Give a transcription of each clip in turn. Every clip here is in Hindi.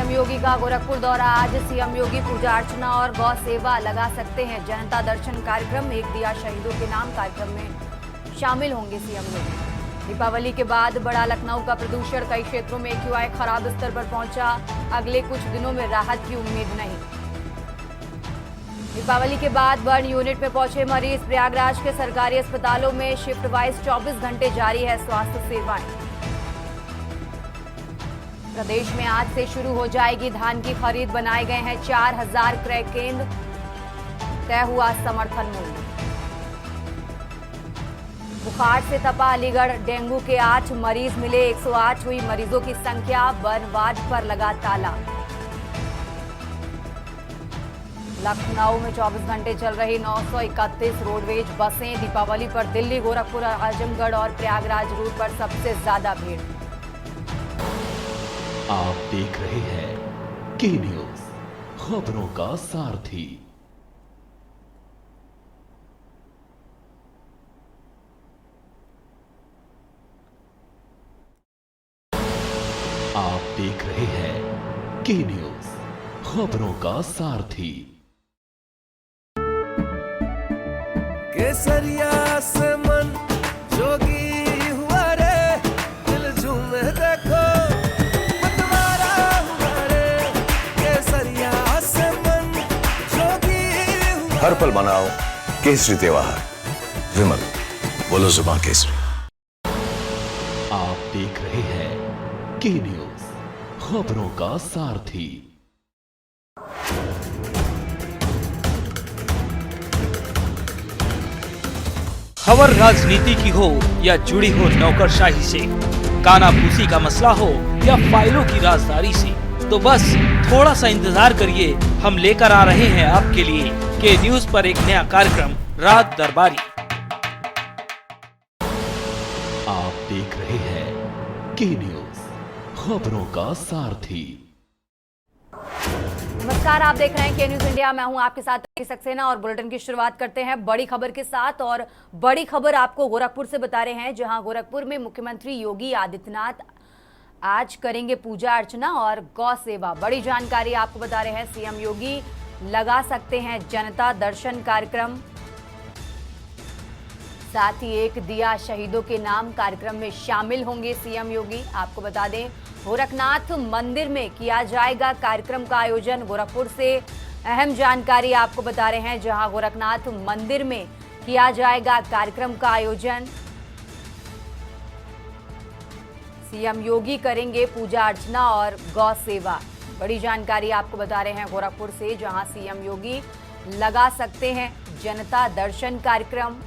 सीएम योगी का गोरखपुर दौरा। आज सीएम योगी पूजा अर्चना और गौ सेवा लगा सकते हैं जनता दर्शन कार्यक्रम। एक दिया शहीदों के नाम कार्यक्रम में शामिल होंगे सीएम योगी। दीपावली के बाद बड़ा लखनऊ का प्रदूषण, कई क्षेत्रों में एक्यूआई खराब स्तर पर पहुंचा। अगले कुछ दिनों में राहत की उम्मीद नहीं। दीपावली के बाद बर्न यूनिट में पहुंचे मरीज। प्रयागराज के सरकारी अस्पतालों में शिफ्ट वाइज 24 घंटे जारी है स्वास्थ्य सेवाएं। प्रदेश में आज से शुरू हो जाएगी धान की खरीद। बनाए गए हैं 4000 क्रय केंद्र। तय हुआ समर्थन मूल्य। बुखार से तपा अलीगढ़, डेंगू के 8 मरीज मिले। 108 हुई मरीजों की संख्या। बर्न वार्ड पर लगा ताला। लखनऊ में 24 घंटे चल रही 931 रोडवेज बसें। दीपावली पर दिल्ली, गोरखपुर, आजमगढ़ और प्रयागराज रूट पर सबसे ज्यादा भीड़। आप देख रहे हैं के न्यूज, खबरों का सारथी। आप देख रहे हैं के न्यूज, खबरों का सारथी। केसरिया से मन जोगी हुआ रे, दिल झूमे देखो मतवारा हुआ रे। केसरिया से मन जोगी हुआ। हर पल मनाओ केसरी त्योहार। विमल, बोलो जुबान केसरी। आप देख रहे हैं के न्यूज, खबरों का सारथी। खबर राजनीति की हो या जुड़ी हो नौकरशाही से, कानाफूसी का मसला हो या फाइलों की राजदारी से, तो बस थोड़ा सा इंतजार करिए। हम लेकर आ रहे हैं आपके लिए के न्यूज पर एक नया कार्यक्रम, रात दरबारी। आप देख रहे हैं के न्यूज, खबरों का सारथी। नमस्कार, आप देख रहे हैं के न्यूज इंडिया। मैं हूं आपके साथ सक्सेना और बुलेटिन की शुरुआत करते हैं बड़ी खबर के साथ। और बड़ी खबर आपको गोरखपुर से बता रहे हैं, जहां गोरखपुर में मुख्यमंत्री योगी आदित्यनाथ आज करेंगे पूजा अर्चना और गौ सेवा। बड़ी जानकारी आपको बता रहे हैं, सीएम योगी लगा सकते हैं जनता दर्शन कार्यक्रम। साथ ही एक दिया शहीदों के नाम कार्यक्रम में शामिल होंगे सीएम योगी। आपको बता दें, गोरखनाथ मंदिर में किया जाएगा कार्यक्रम का आयोजन। गोरखपुर से अहम जानकारी आपको बता रहे हैं, जहां गोरखनाथ मंदिर में किया जाएगा कार्यक्रम का आयोजन। सीएम योगी करेंगे पूजा अर्चना और गौ सेवा। बड़ी जानकारी आपको बता रहे हैं गोरखपुर से, जहां सीएम योगी लगा सकते हैं जनता दर्शन कार्यक्रम।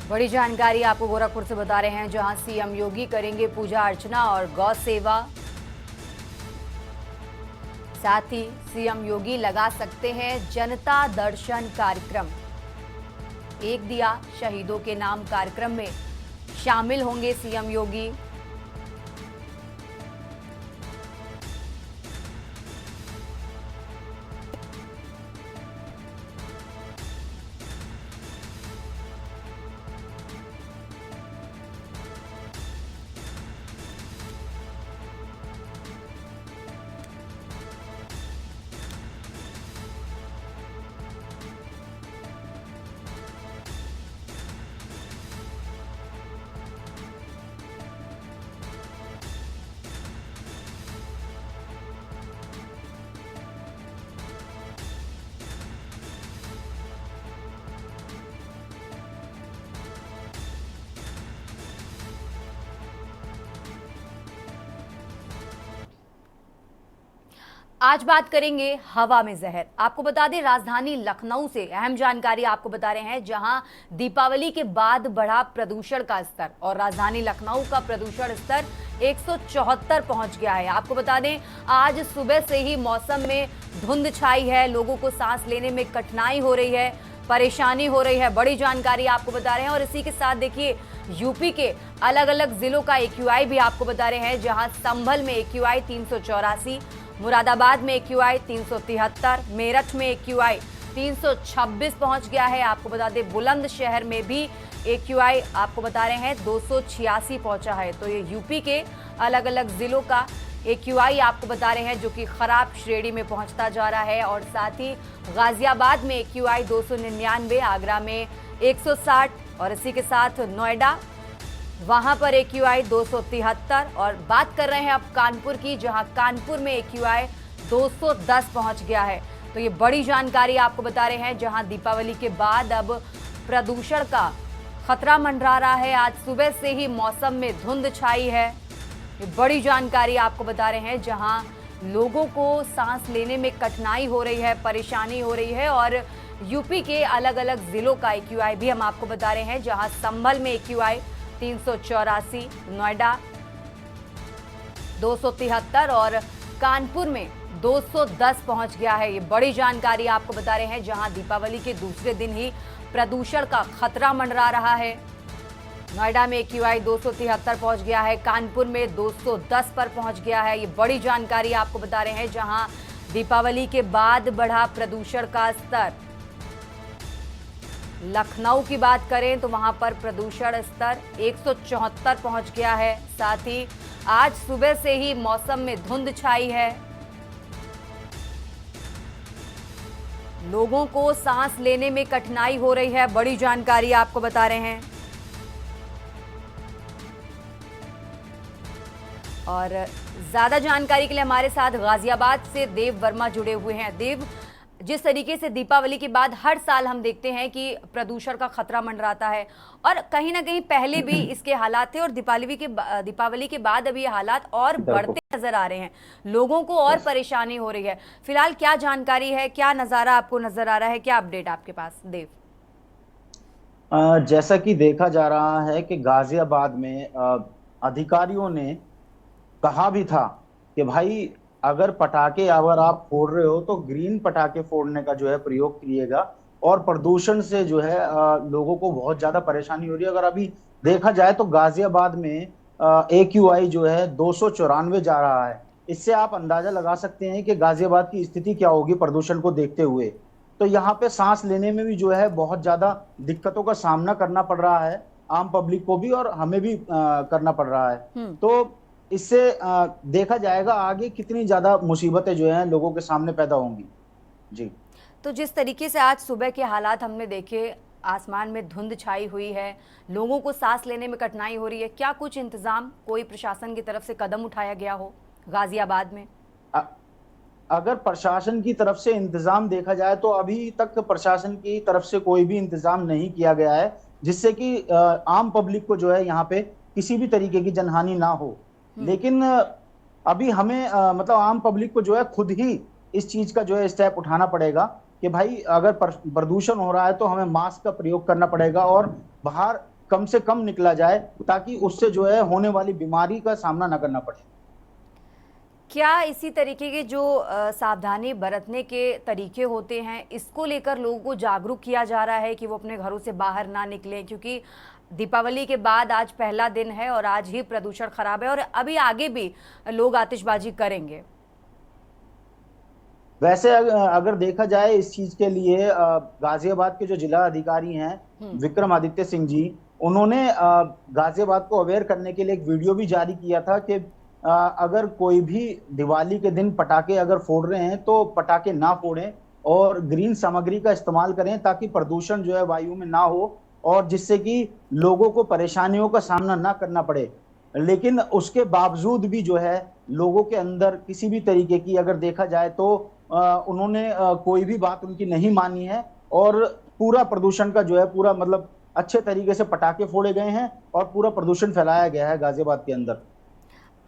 बड़ी जानकारी आपको गोरखपुर से बता रहे हैं, जहां सीएम योगी करेंगे पूजा अर्चना और गौ सेवा। साथ ही सीएम योगी लगा सकते हैं जनता दर्शन कार्यक्रम। एक दिया शहीदों के नाम कार्यक्रम में शामिल होंगे सीएम योगी। आज बात करेंगे हवा में जहर। आपको बता दें, राजधानी लखनऊ से अहम जानकारी आपको बता रहे हैं, जहां दीपावली के बाद बढ़ा प्रदूषण का स्तर और राजधानी लखनऊ का प्रदूषण स्तर 174 पहुंच गया है। आपको बता दें, आज सुबह से ही मौसम में धुंध छाई है, लोगों को सांस लेने में कठिनाई हो रही है, परेशानी हो रही है। बड़ी जानकारी आपको बता रहे हैं। और इसी के साथ देखिए, यूपी के अलग अलग जिलों का AQI भी आपको बता रहे हैं, जहां संभल में AQI 384, मुरादाबाद में AQI 373, मेरठ में AQI 326 पहुंच गया है। आपको बता दें, बुलंदशहर में भी AQI आपको बता रहे हैं 286 पहुंचा है। तो ये यूपी के अलग अलग जिलों का AQI आपको बता रहे हैं, जो कि खराब श्रेणी में पहुंचता जा रहा है। और साथ ही गाजियाबाद में AQI 299, आगरा में 160 और इसी के साथ नोएडा, वहां पर AQI 273। और बात कर रहे हैं अब कानपुर की, जहां कानपुर में AQI 210 पहुंच गया है। तो ये बड़ी जानकारी आपको बता रहे हैं, जहां दीपावली के बाद अब प्रदूषण का खतरा मंडरा रहा है। आज सुबह से ही मौसम में धुंध छाई है। ये बड़ी जानकारी आपको बता रहे हैं, जहां लोगों को सांस लेने में कठिनाई हो रही है, परेशानी हो रही है। और यूपी के अलग अलग जिलों का AQI भी हम आपको बता रहे हैं, जहां संभल में AQI 384, नोएडा 273 और कानपुर में 210 पहुंच गया है। ये बड़ी जानकारी आपको बता रहे हैं, जहां दीपावली के दूसरे दिन ही प्रदूषण का खतरा मंडरा रहा है। नोएडा में AQI 273 पहुंच गया है, कानपुर में 210 पर पहुंच गया है। ये बड़ी जानकारी आपको बता रहे हैं, जहां दीपावली के बाद बढ़ा प्रदूषण का स्तर। लखनऊ की बात करें तो वहां पर प्रदूषण स्तर 174 पहुंच गया है। साथ ही आज सुबह से ही मौसम में धुंध छाई है, लोगों को सांस लेने में कठिनाई हो रही है। बड़ी जानकारी आपको बता रहे हैं। और ज्यादा जानकारी के लिए हमारे साथ गाजियाबाद से देव वर्मा जुड़े हुए हैं। देव, जिस तरीके से दीपावली के बाद हर साल हम देखते हैं कि प्रदूषण का खतरा मंडराता है, और कहीं ना कहीं पहले भी इसके हालात थे, और दीपावली के बाद अभी ये हालात और बढ़ते नजर आ रहे हैं, लोगों को और परेशानी हो रही है। फिलहाल क्या जानकारी है, क्या नज़ारा आपको नजर आ रहा है, क्या अपडेट आपके पास देव? जैसा कि देखा जा रहा है कि गाजियाबाद में अधिकारियों ने कहा भी था कि भाई, अगर पटाखे अगर आप फोड़ रहे हो तो ग्रीन पटाखे फोड़ने का जो है प्रयोग करिएगा, और प्रदूषण से जो है लोगों को बहुत ज्यादा परेशानी हो रही है। अगर अभी देखा जाए तो गाजियाबाद में AQI जो है 294 जा रहा है। इससे आप अंदाजा लगा सकते हैं कि गाजियाबाद की स्थिति क्या होगी प्रदूषण को देखते हुए। तो यहाँ पे सांस लेने में भी जो है बहुत ज्यादा दिक्कतों का सामना करना पड़ रहा है, आम पब्लिक को भी और हमें भी करना पड़ रहा है। तो इससे देखा जाएगा आगे कितनी ज्यादा मुसीबतें जो हैं लोगों के सामने पैदा होंगी। जी, तो जिस तरीके से आज सुबह के हालात हमने देखे, आसमान में धुंध छाई हुई है, लोगों को सांस लेने में कठिनाई हो रही है, क्या कुछ इंतजाम कोई प्रशासन की तरफ से कदम उठाया गया हो गाजियाबाद में? अगर प्रशासन की तरफ से इंतजाम देखा जाए तो अभी तक प्रशासन की तरफ से कोई भी इंतजाम नहीं किया गया है, जिससे कि आम पब्लिक को जो है यहाँ पे किसी भी तरीके की जनहानि ना हो। लेकिन अभी हमें मतलब आम पब्लिक को जो है खुद ही इस चीज का जो है स्टेप उठाना पड़ेगा कि भाई, अगर प्रदूषण हो रहा है तो हमें मास्क का प्रयोग करना पड़ेगा और बाहर कम से कम निकला जाए, ताकि उससे जो है होने वाली बीमारी का सामना न करना पड़े। क्या इसी तरीके के जो सावधानी बरतने के तरीके होते हैं, इसको लेकर लोगों को जागरूक किया जा रहा है कि वो अपने घरों से बाहर ना निकलें? क्योंकि दीपावली के बाद आज पहला दिन है और आज ही प्रदूषण खराब है, और अभी आगे भी लोग आतिशबाजी करेंगे। वैसे अगर देखा जाए इस चीज के लिए गाजियाबाद के जो जिला अधिकारी हैं विक्रमादित्य सिंह जी, उन्होंने गाजियाबाद को अवेयर करने के लिए एक वीडियो भी जारी किया था कि अगर कोई भी दिवाली के दिन पटाखे अगर फोड़ रहे हैं तो पटाखे ना फोड़ें और ग्रीन सामग्री का इस्तेमाल करें, ताकि प्रदूषण जो है वायु में ना हो और जिससे कि लोगों को परेशानियों का सामना ना करना पड़े। लेकिन उसके बावजूद भी जो है लोगों के अंदर किसी भी तरीके की अगर देखा जाए तो उन्होंने कोई भी बात उनकी नहीं मानी है, और पूरा प्रदूषण का जो है पूरा मतलब अच्छे तरीके से पटाखे फोड़े गए हैं और पूरा प्रदूषण फैलाया गया है गाजियाबाद के अंदर।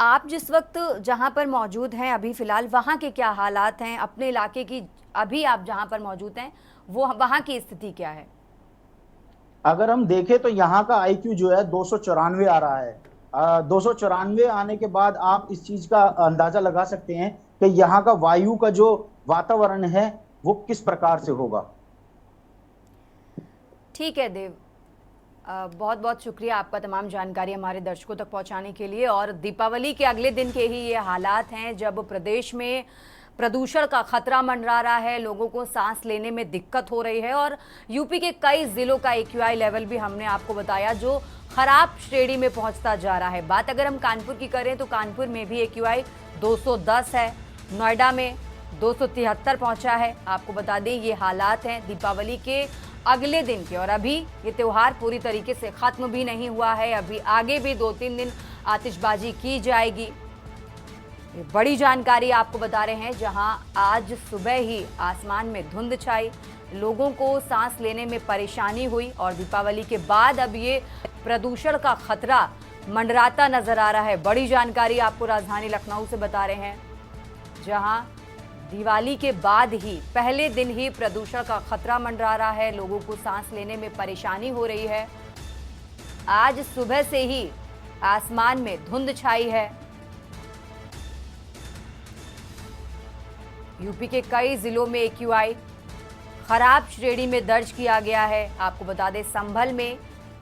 आप जिस वक्त जहां पर मौजूद हैं अभी फिलहाल, वहां के क्या हालात हैं? अपने इलाके की, अभी आप जहां पर मौजूद हैं वो वहां की स्थिति क्या है? अगर हम देखें तो यहाँ का आईक्यू जो है 294 आ रहा है। 294 आने के बाद आप इस चीज का अंदाजा लगा सकते हैं कि यहाँ का वायु का जो वातावरण है वो किस प्रकार से होगा। ठीक है देव, बहुत बहुत शुक्रिया आपका तमाम जानकारी हमारे दर्शकों तक पहुंचाने के लिए। और दीपावली के अगले दिन के ही ये हालात हैं जब प्रदेश में प्रदूषण का खतरा मंडरा रहा है, लोगों को सांस लेने में दिक्कत हो रही है और यूपी के कई जिलों का एक्यूआई लेवल भी हमने आपको बताया जो खराब श्रेणी में पहुंचता जा रहा है। बात अगर हम कानपुर की करें तो कानपुर में भी एक्यूआई 210 है, नोएडा में 273 पहुंचा है। आपको बता दें ये हालात हैं दीपावली के अगले दिन के। और अभी ये त्यौहार पूरी तरीके से खत्म भी नहीं हुआ है, अभी आगे भी 2-3 दिन आतिशबाजी की जाएगी। ये बड़ी जानकारी आपको बता रहे हैं जहां आज सुबह ही आसमान में धुंध छाई, लोगों को सांस लेने में परेशानी हुई और दीपावली के बाद अब ये प्रदूषण का खतरा मंडराता नजर आ रहा है। बड़ी जानकारी आपको राजधानी लखनऊ से बता रहे हैं जहां दिवाली के बाद ही पहले दिन ही प्रदूषण का खतरा मंडरा रहा है, लोगों को सांस लेने में परेशानी हो रही है। आज सुबह से ही आसमान में धुंध छाई है। यूपी के कई जिलों में एक्यूआई खराब श्रेणी में दर्ज किया गया है। आपको बता दें संभल में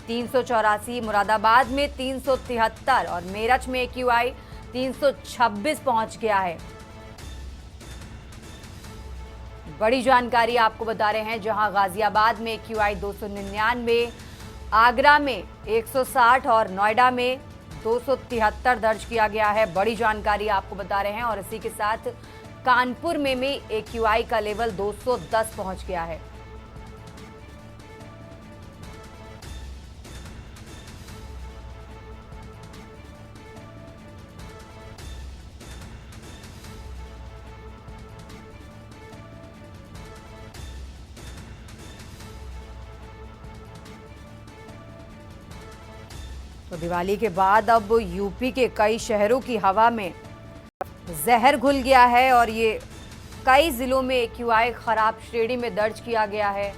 384, मुरादाबाद में 373 और मेरठ में एक्यूआई 326 पहुंच गया है। बड़ी जानकारी आपको बता रहे हैं जहां गाजियाबाद में एक्यूआई 299, आगरा में 160 और नोएडा में 273 दर्ज किया गया है। बड़ी जानकारी आपको बता रहे हैं और इसी के साथ कानपुर में भी एक्यूआई का लेवल 210 पहुंच गया है। तो दिवाली के बाद अब यूपी के कई शहरों की हवा में जहर घुल गया है और ये कई जिलों में एक्यूआई खराब श्रेणी में दर्ज किया गया है।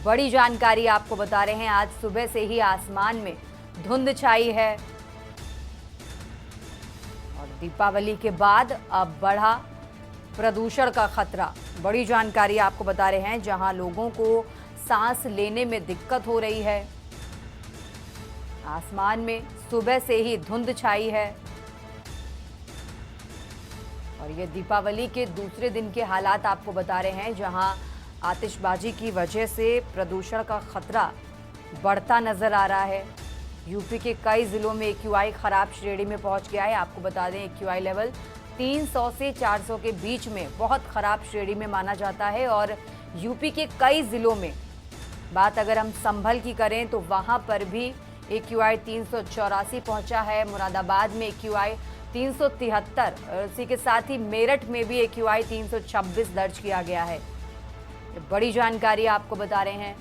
बड़ी जानकारी आपको बता रहे हैं आज सुबह से ही आसमान में धुंध छाई है और दीपावली के बाद अब बढ़ा प्रदूषण का खतरा। बड़ी जानकारी आपको बता रहे हैं जहां लोगों को सांस लेने में दिक्कत हो रही है। आसमान में सुबह से ही धुंध छाई है और ये दीपावली के दूसरे दिन के हालात आपको बता रहे हैं जहां आतिशबाजी की वजह से प्रदूषण का खतरा बढ़ता नजर आ रहा है। यूपी के कई जिलों में एक्यूआई खराब श्रेणी में पहुंच गया है। आपको बता दें एक्यूआई लेवल 300 से 400 के बीच में बहुत खराब श्रेणी में माना जाता है और यूपी के कई जिलों में बात अगर हम संभल की करें तो वहां पर भी एक्यूआई 384 पहुंचा है, मुरादाबाद में एक्यूआई 373 और इसी के साथ ही मेरठ में भी एक्यूआई 326 दर्ज किया गया है। बड़ी जानकारी आपको बता रहे हैं।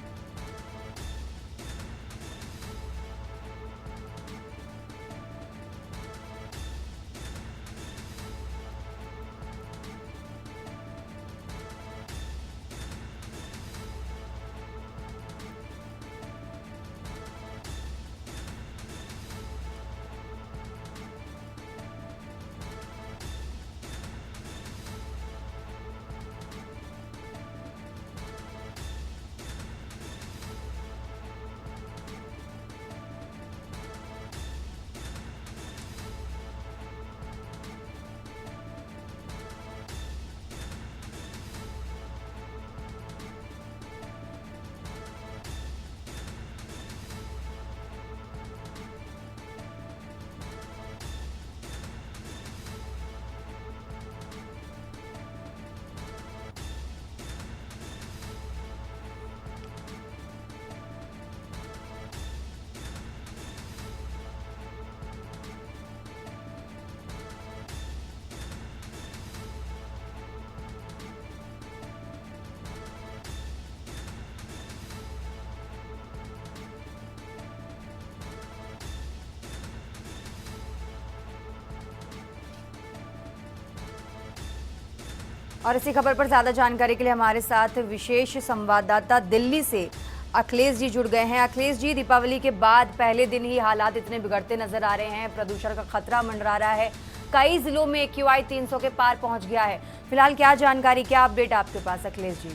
और इसी खबर पर ज्यादा जानकारी के लिए हमारे साथ विशेष संवाददाता दिल्ली से अखिलेश जी जुड़ गए हैं। अखिलेश जी, दीपावली के बाद पहले दिन ही हालात इतने बिगड़ते नजर आ रहे हैं, प्रदूषण का खतरा मंडरा रहा है, कई जिलों में AQI 300 के पार पहुंच गया है। फिलहाल क्या जानकारी, क्या अपडेट आपके पास अखिलेश जी?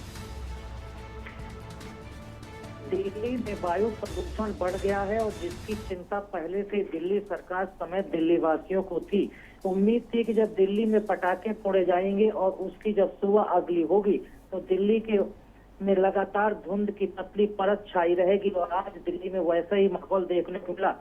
दिल्ली में वायु प्रदूषण बढ़ गया है और जिसकी चिंता पहले से दिल्ली सरकार समेत दिल्ली वासियों को थी। उम्मीद थी कि जब दिल्ली में पटाखे फोड़े जाएंगे और उसकी जब सुबह अगली होगी तो दिल्ली के में लगातार धुंध की पतली परत छाई रहेगी और आज दिल्ली में वैसा ही माहौल देखने को मिला।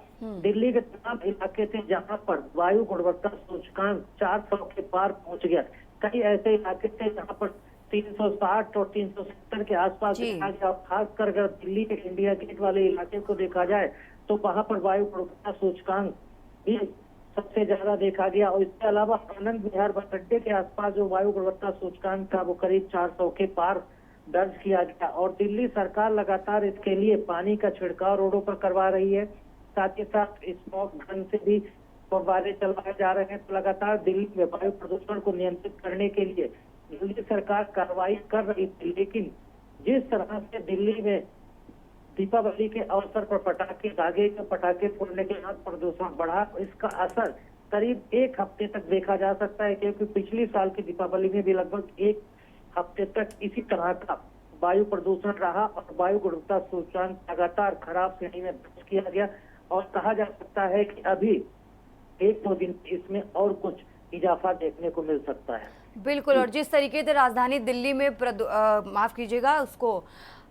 दिल्ली के तमाम इलाके थे जहां पर वायु गुणवत्ता सूचकांक 400 के पार पहुंच गया। कई ऐसे इलाके थे जहां पर 360 और 370 के आसपास देखा गया। खासकर अगर दिल्ली के इंडिया गेट वाले इलाके को देखा जाए तो वहां पर वायु गुणवत्ता सूचकांक भी सबसे ज्यादा देखा गया। और इसके अलावा आनंद विहार बस अड्डे के आसपास जो वायु गुणवत्ता सूचकांक था वो करीब 400 के पार दर्ज किया गया। और दिल्ली सरकार लगातार इसके लिए पानी का छिड़काव रोडों पर करवा रही है, साथ ही साथ स्मॉग गन से भी फव्वारे चलाए जा रहे हैं। तो लगातार दिल्ली में वायु प्रदूषण को नियंत्रित करने के लिए दिल्ली सरकार कार्रवाई कर रही थी, लेकिन जिस तरह से दिल्ली में दीपावली के अवसर पर पटाखे फोड़ने के बाद प्रदूषण बढ़ा, इसका असर करीब एक हफ्ते तक देखा जा सकता है, क्योंकि पिछली साल की दीपावली में भी लगभग एक हफ्ते तक इसी तरह का वायु प्रदूषण रहा और वायु गुणवत्ता सूचकांक लगातार खराब श्रेणी में दर्ज किया गया। और कहा जा सकता है कि अभी 1-2 दिन इसमें और कुछ इजाफा देखने को मिल सकता है। बिल्कुल, और जिस तरीके से राजधानी दिल्ली में माफ कीजिएगा, उसको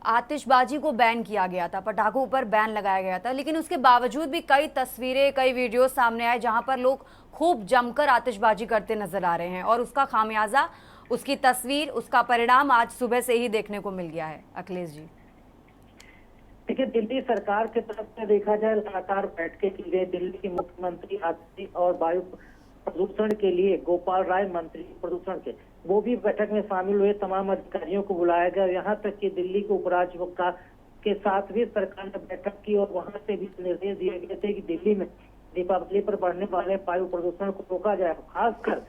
आतिशबाजी को बैन किया गया था, पटाखों पर बैन लगाया गया था, लेकिन उसके बावजूद भी कई तस्वीरें, कई वीडियो सामने आए जहां पर लोग खूब जमकर आतिशबाजी करते नजर आ रहे हैं और उसका खामियाजा, उसकी तस्वीर, उसका परिणाम आज सुबह से ही देखने को मिल गया है। अखिलेश जी, देखिए, दिल्ली सरकार की तरफ से देखा जाए लगातार बैठकें की गई। दिल्ली के मुख्यमंत्री आदित्य और वायु प्रदूषण के लिए गोपाल राय मंत्री प्रदूषण के, वो भी बैठक में शामिल हुए। तमाम अधिकारियों को बुलाया गया, यहाँ तक कि दिल्ली के उपराज्यपाल के साथ भी सरकार ने बैठक की और वहां से भी निर्देश दिए गए थे कि दिल्ली में दीपावली पर बढ़ने वाले वायु प्रदूषण को रोका जाए। खासकर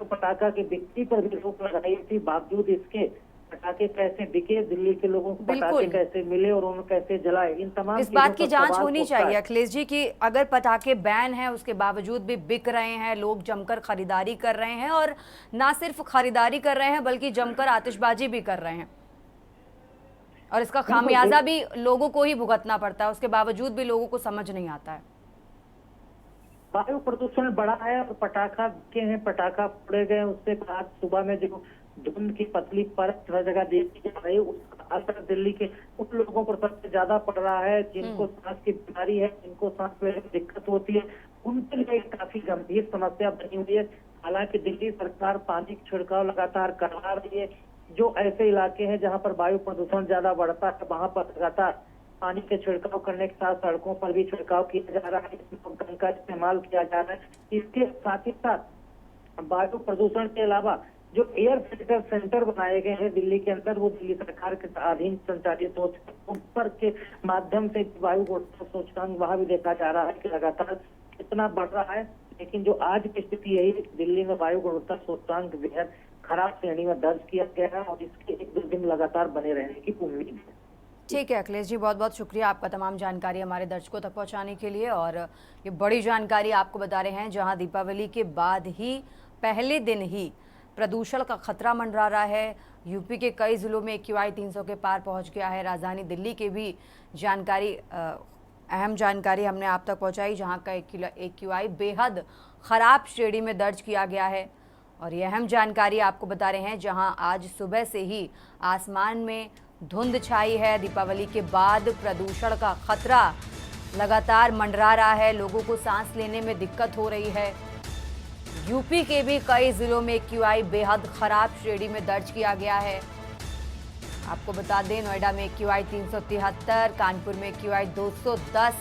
पटाखा की बिक्री पर भी रोक लगाई थी। बावजूद इसके पटाखे कैसे बिके, दिल्ली के लोगों को पटाखे कैसे मिले और उन्हें कैसे जलाए, इन तमाम इस बात की जांच होनी चाहिए अखिलेश जी कि अगर पटाखे बैन हैं उसके बावजूद भी बिक रहे हैं, लोग जमकर खरीदारी कर रहे हैं और ना सिर्फ खरीदारी कर रहे हैं बल्कि जमकर आतिशबाजी भी कर रहे हैं और इसका खामियाजा भी लोगों को ही भुगतना पड़ता है, उसके बावजूद भी लोगों को समझ नहीं आता है। वायु प्रदूषण बढ़ा है और पटाखा बिके हैं, पटाखा फोड़े गए, उससे आज सुबह में जो धुंध की पतली परत हर जगह देखी जा रही है, उसका असर दिल्ली के उन लोगों पर सबसे ज्यादा पड़ रहा है जिनको सांस की बीमारी है, जिनको सांस लेने में दिक्कत होती है, उनके लिए काफी गंभीर समस्या बनी हुई है। हालांकि दिल्ली सरकार पानी का छिड़काव लगातार करवा रही है। जो ऐसे इलाके हैं जहाँ पर वायु प्रदूषण ज्यादा बढ़ता है वहां पर लगातार पानी के छिड़काव करने के साथ सड़कों पर भी छिड़काव किया जा रहा है, इसमें गन का इस्तेमाल किया जा रहा है। इसके साथ ही साथ वायु प्रदूषण के अलावा जो एयर फिल्टर सेंटर बनाए गए हैं दिल्ली के अंदर, वो दिल्ली सरकार के अधीन संचालित ऊपर के माध्यम से वायु गुणवत्ता सूचकांक वहां भी देखा जा रहा है कि लगातार कितना बढ़ रहा है। लेकिन जो आज की स्थिति यही, दिल्ली में वायु गुणवत्ता सूचकांक बेहद खराब श्रेणी में दर्ज किया गया है और इसके 1-2 दिन लगातार बने रहने की उम्मीद है। ठीक है अखिलेश जी, बहुत बहुत शुक्रिया आपका तमाम जानकारी हमारे दर्शकों तक पहुंचाने के लिए। और ये बड़ी जानकारी आपको बता रहे हैं जहां दीपावली के बाद ही पहले दिन ही प्रदूषण का खतरा मंडरा रहा है। यूपी के कई जिलों में AQI 300 के पार पहुंच गया है। राजधानी दिल्ली के भी जानकारी, अहम जानकारी हमने आप तक पहुंचाई जहां का AQI बेहद ख़राब श्रेणी में दर्ज किया गया है। और ये अहम जानकारी आपको बता रहे हैं जहां आज सुबह से ही आसमान में धुंध छाई है। दीपावली के बाद प्रदूषण का खतरा लगातार मंडरा रहा है, लोगों को सांस लेने में दिक्कत हो रही है। यूपी के भी कई जिलों में AQI बेहद खराब श्रेणी में दर्ज किया गया है। आपको बता दें, नोएडा में AQI 373, कानपुर में AQI 210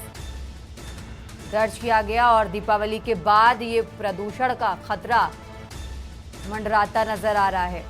दर्ज किया गया और दीपावली के बाद ये प्रदूषण का खतरा मंडराता नजर आ रहा है।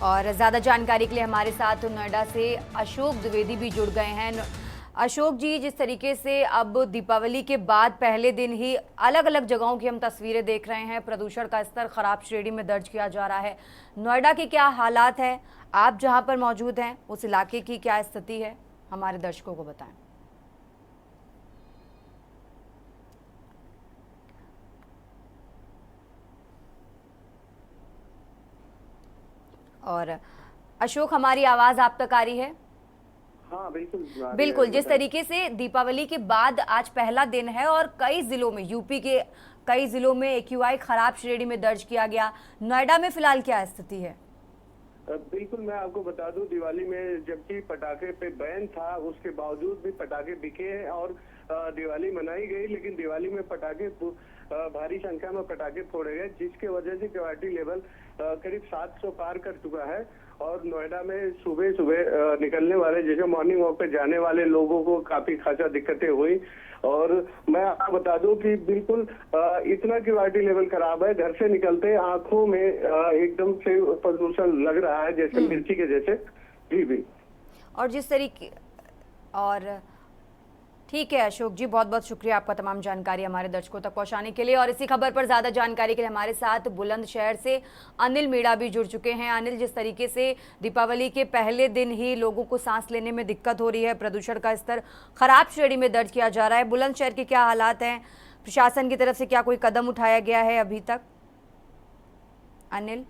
और ज़्यादा जानकारी के लिए हमारे साथ नोएडा से अशोक द्विवेदी भी जुड़ गए हैं। अशोक जी, जिस तरीके से अब दीपावली के बाद पहले दिन ही अलग अलग जगहों की हम तस्वीरें देख रहे हैं, प्रदूषण का स्तर खराब श्रेणी में दर्ज किया जा रहा है, नोएडा के क्या हालात हैं, आप जहां पर मौजूद हैं उस इलाके की क्या स्थिति है, हमारे दर्शकों को बताएं। और अशोक, हमारी आवाज आप तक आ रही है? हाँ बिल्कुल बिल्कुल। जिस तरीके से दीपावली के बाद आज पहला दिन है और कई जिलों में, यूपी के कई जिलों में AQI खराब श्रेणी में दर्ज किया गया, नोएडा में फिलहाल क्या स्थिति है? बिल्कुल, मैं आपको बता दूं, दिवाली में जबकि पटाखे पे बैन था उसके बावजूद भी पटाखे बिके हैं और दिवाली मनाई गई, लेकिन दिवाली में पटाखे भारी संख्या में पटाखे फोड़े गए, जिसके वजह से क्वालिटी लेवल करीब 700 पार कर चुका है। और नोएडा में सुबह सुबह निकलने वाले, जैसे मॉर्निंग वॉक पे जाने वाले लोगों को काफी खासा दिक्कतें हुई। और मैं आपको बता दूं कि बिल्कुल इतना क्वालिटी लेवल खराब है, घर से निकलते आंखों में एकदम से प्रदूषण लग रहा है, जैसे मिर्ची के जैसे। जी भी। और जिस तरीके, और ठीक है अशोक जी, बहुत बहुत शुक्रिया आपका तमाम जानकारी हमारे दर्शकों तक पहुंचाने के लिए। और इसी खबर पर ज़्यादा जानकारी के लिए हमारे साथ बुलंदशहर से अनिल मीणा भी जुड़ चुके हैं। अनिल, जिस तरीके से दीपावली के पहले दिन ही लोगों को सांस लेने में दिक्कत हो रही है, प्रदूषण का स्तर खराब श्रेणी में दर्ज किया जा रहा है, बुलंदशहर के क्या हालात हैं, प्रशासन की तरफ से क्या कोई कदम उठाया गया है अभी तक? अनिल,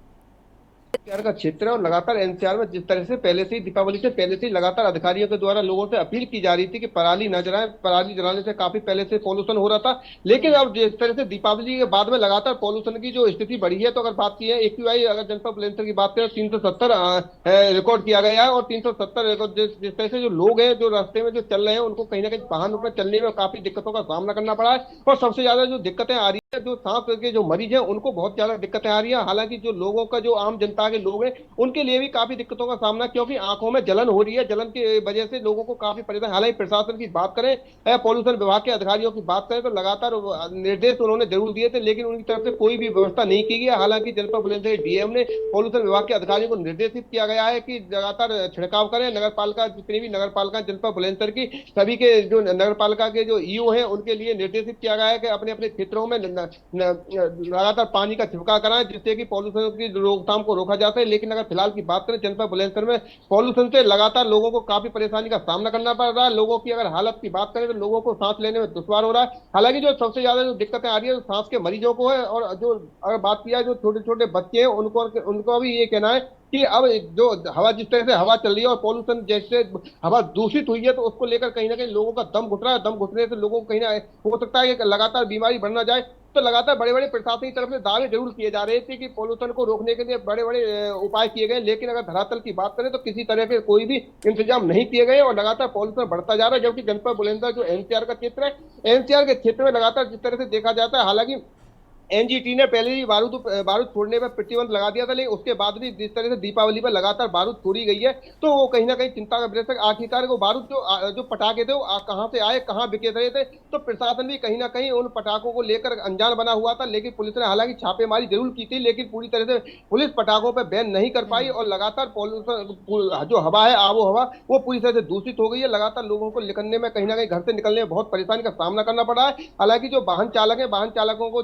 एनसीआर का क्षेत्र है और लगातार एनसीआर में जिस तरह से पहले से ही दीपावली से पहले से ही लगातार अधिकारियों के द्वारा लोगों से अपील की जा रही थी कि पराली न जलाएं, पराली जलाने से काफी पहले से पॉल्यूशन हो रहा था, लेकिन अब जिस तरह से दीपावली के बाद में लगातार पॉल्यूशन की जो स्थिति बढ़ी है, तो अगर बात की है AQI अगर जनपद बुलंदशहर की बात करें 370 रिकॉर्ड किया गया है। और 370 रिकॉर्ड जिस तरह से जो लोग हैं जो रास्ते में जो चल रहे हैं उनको कहीं ना कहीं वाहनों पर चलने में काफी दिक्कतों का सामना करना पड़ा है। और सबसे ज्यादा जो दिक्कतें आ रही है, जो सांस के जो मरीज हैं उनको बहुत ज्यादा दिक्कतें आ रही है। हालांकि जो लोगों का, जो आम जनता के लोग हैं, उनके लिए भी काफी दिक्कतों का सामना, क्योंकि आंखों में जलन हो रही है, जलन की वजह से लोगों को काफी परेशानी। हालांकि प्रशासन की बात करें, पॉल्यूशन विभाग के अधिकारियों की बात करें तो लगातार निर्देश उन्होंने जरूर दिए थे, लेकिन उनकी तरफ से कोई भी व्यवस्था नहीं की गई। हालांकि जनपद बुलंदशहर डीएम ने पॉल्यूशन विभाग के अधिकारियों को निर्देशित किया गया है कि लगातार छिड़काव करें। नगर पालिका, जितनी भी नगर पालिका जनपद बुलंदशहर की, सभी के जो नगर पालिका के जो ईओ हैं उनके लिए निर्देशित किया गया है कि अपने अपने क्षेत्रों में लगातार पानी का छिड़काव कराएं, जिससे कि पॉल्यूशन की रोकथाम को रोका जा सके। लेकिन अगर फिलहाल की बात करें जनपद बुलंदशहर में पॉल्यूशन से लगातार लोगों को काफी परेशानी का सामना करना पड़ रहा है। लोगों की अगर हालत की बात करें तो लोगों को सांस लेने में दुश्वार हो रहा है। हालांकि जो सबसे ज्यादा जो दिक्कतें आ रही है तो सांस के मरीजों को है। और जो अगर बात किया जो छोटे छोटे बच्चे हैं उनको भी ये कहना है कि अब जो हवा, जिस तरह से हवा चल रही है और पॉल्यूशन जैसे हवा दूषित हुई है, तो उसको लेकर कहीं ना कहीं लोगों का दम घुट रहा है। दम घुटने से लोगों को कहीं ना हो सकता है कि लगातार बीमारी बढ़ना जाए। तो लगातार बड़े बड़े प्रशासन की तरफ से दावे जरूर किए जा रहे थे कि पॉल्यूशन को रोकने के लिए बड़े बड़े उपाय किए गए, लेकिन अगर धरातल की बात करें तो किसी तरह के कोई भी इंतजाम नहीं किए गए और लगातार पॉल्यूशन बढ़ता जा रहा है। जबकि जनपद बुलंदशहर जो एनसीआर का क्षेत्र है, एनसीआर के क्षेत्र में लगातार जिस तरह से देखा जाता है, हालांकि एनजीटी ने पहले ही बारूद छोड़ने पर प्रतिबंध लगा दिया था, लेकिन उसके बाद भी जिस तरह से दीपावली पर लगातार बारूद छोड़ी गई है, तो वो कहीं ना कहीं चिंता का विषय है। आखिरकार वो बारूद जो पटाखे थे वो कहां से आए, कहां बिके रहे थे, तो प्रशासन भी कहीं ना कहीं उन पटाखों को लेकर अनजान बना हुआ था। लेकिन पुलिस ने हालांकि छापेमारी जरूर की थी, लेकिन पूरी तरह से पुलिस पटाखों पर बैन नहीं कर पाई और लगातार पॉल्यूशन जो हवा है, आबो हवा, वो पूरी तरह से दूषित हो गई है। लगातार लोगों को निकलने में, कहीं ना कहीं घर से निकलने में बहुत परेशानी का सामना करना पड़ा है। हालांकि जो वाहन चालक है, वाहन चालकों को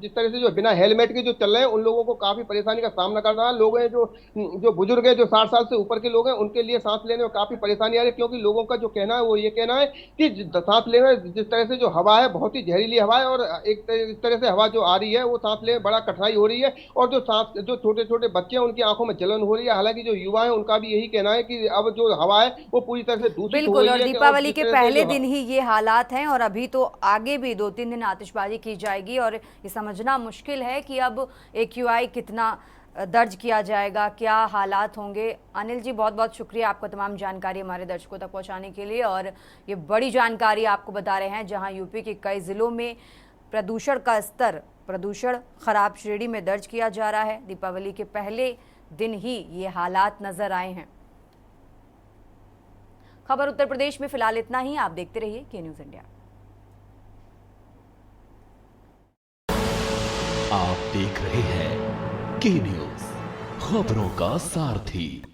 जिस तरह से जो बिना हेलमेट के जो चल रहे हैं उन लोगों को काफी परेशानी का सामना करना है। लोग हैं जो बुजुर्ग है, जो 60 साल से ऊपर के लोग हैं, उनके लिए सांस लेने में काफी परेशानी आ रही है, क्योंकि लोगों का जो कहना है वो ये कहना है कि सांस लेने में जिस तरह से जो हवा है बहुत ही जहरीली हवा है और एक तरह से हवा जो आ रही है वो सांस लेने में बड़ा कठिनाई हो रही है। और जो छोटे छोटे बच्चे हैं उनकी आंखों में जलन हो रही है। हालांकि जो युवा है उनका भी यही कहना है कि अब जो हवा है वो पूरी तरह से दूषित हो रही है। बिल्कुल, और दीपावली के पहले दिन ही ये हालात हैं और अभी तो आगे भी 2-3 दिन आतिशबाजी की जाएगी और ये समझना मुश्किल है कि अब AQI कितना दर्ज किया जाएगा, क्या हालात होंगे। अनिल जी, बहुत बहुत शुक्रिया आपका तमाम जानकारी हमारे दर्शकों तक पहुंचाने के लिए। और ये बड़ी जानकारी आपको बता रहे हैं, जहां यूपी के कई जिलों में प्रदूषण का स्तर, प्रदूषण खराब श्रेणी में दर्ज किया जा रहा है। दीपावली के पहले दिन ही ये हालात नजर आए हैं। खबर उत्तर प्रदेश में फिलहाल इतना ही। आप देखते रहिए के न्यूज़ इंडिया। आप देख रहे हैं के न्यूज़, खबरों का सारथी।